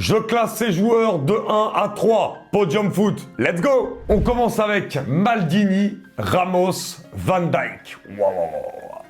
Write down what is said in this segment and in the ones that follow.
Je classe ces joueurs de 1 à 3. Podium foot, let's go! On commence avec Maldini, Ramos, Van Dijk. Wow.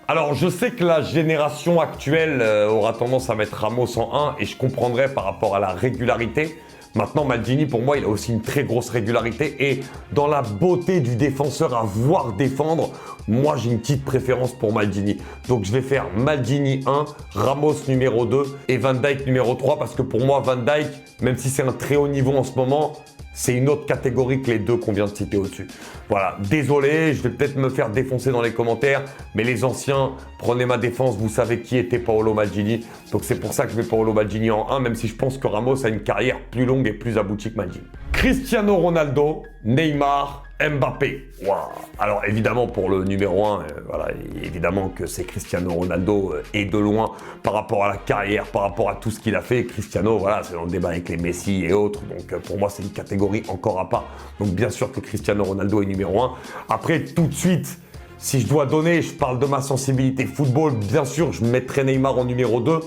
Alors, je sais que la génération actuelle aura tendance à mettre Ramos en 1 et je comprendrai par rapport à la régularité. Maintenant, Maldini, pour moi, il a aussi une très grosse régularité et dans la beauté du défenseur à voir défendre, moi, j'ai une petite préférence pour Maldini. Donc, je vais faire Maldini 1, Ramos numéro 2 et Van Dijk numéro 3 parce que pour moi, Van Dijk, même si c'est un très haut niveau en ce moment, c'est une autre catégorie que les deux qu'on vient de citer au-dessus. Voilà, désolé, je vais peut-être me faire défoncer dans les commentaires, mais les anciens, prenez ma défense, vous savez qui était Paolo Maldini. Donc c'est pour ça que je mets Paolo Maldini en 1, même si je pense que Ramos a une carrière plus longue et plus aboutie que Maldini. Cristiano Ronaldo, Neymar, Mbappé. Wow. Alors évidemment pour le numéro 1, voilà, évidemment que c'est Cristiano Ronaldo et de loin par rapport à la carrière, par rapport à tout ce qu'il a fait. Cristiano, voilà, c'est dans le débat avec les Messi et autres. Donc pour moi c'est une catégorie encore à part. Donc bien sûr que Cristiano Ronaldo est numéro 1. Après tout de suite, si je dois donner, je parle de ma sensibilité football, bien sûr je mettrai Neymar en numéro 2.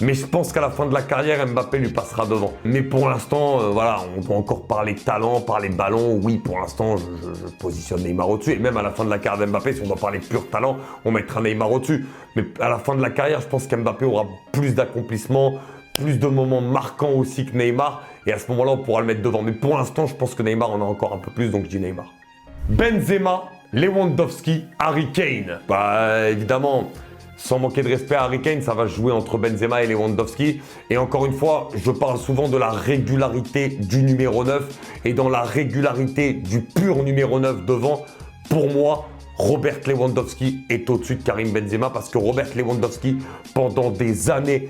Mais je pense qu'à la fin de la carrière, Mbappé lui passera devant. Mais pour l'instant, voilà, on doit encore parler talent, parler ballon. Oui, pour l'instant, je positionne Neymar au-dessus. Et même à la fin de la carrière d'Mbappé, si on doit parler pur talent, on mettra Neymar au-dessus. Mais à la fin de la carrière, je pense qu'Mbappé aura plus d'accomplissements, plus de moments marquants aussi que Neymar. Et à ce moment-là, on pourra le mettre devant. Mais pour l'instant, je pense que Neymar en a encore un peu plus, donc je dis Neymar. Benzema, Lewandowski, Harry Kane. Bah, évidemment... Sans manquer de respect à Harry Kane, ça va jouer entre Benzema et Lewandowski. Et encore une fois, je parle souvent de la régularité du numéro 9 et dans la régularité du pur numéro 9 devant. Pour moi, Robert Lewandowski est au-dessus de Karim Benzema parce que Robert Lewandowski, pendant des années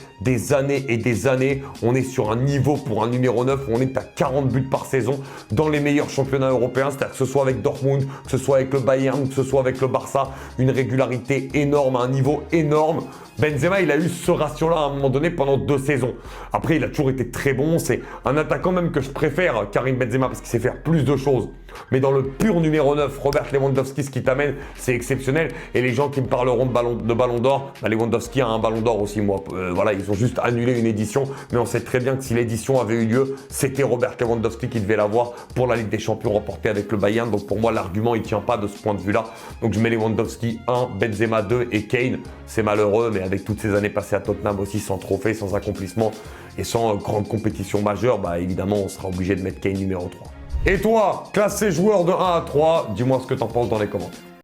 et des années, on est sur un niveau pour un numéro 9 où on est à 40 buts par saison dans les meilleurs championnats européens, c'est-à-dire que ce soit avec Dortmund, que ce soit avec le Bayern, que ce soit avec le Barça, une régularité énorme, un niveau énorme. Benzema, il a eu ce ratio-là à un moment donné pendant 2 saisons. Après, il a toujours été très bon. C'est un attaquant même que je préfère, Karim Benzema, parce qu'il sait faire plus de choses. Mais dans le pur numéro 9, Robert Lewandowski, ce qu'il t'amène, c'est exceptionnel. Et les gens qui me parleront de ballon d'or, bah Lewandowski a un ballon d'or aussi, moi. Voilà, ils ont juste annulé une édition. Mais on sait très bien que si l'édition avait eu lieu, c'était Robert Lewandowski qui devait l'avoir pour la Ligue des Champions remportée avec le Bayern. Donc pour moi, l'argument, il ne tient pas de ce point de vue-là. Donc je mets Lewandowski 1, Benzema 2 et Kane. C'est malheureux, mais avec toutes ces années passées à Tottenham aussi, sans trophée, sans accomplissement et sans grande compétition majeure, bah évidemment, on sera obligé de mettre Kane numéro 3. Et toi, classe ces joueurs de 1 à 3, dis-moi ce que t'en penses dans les commentaires.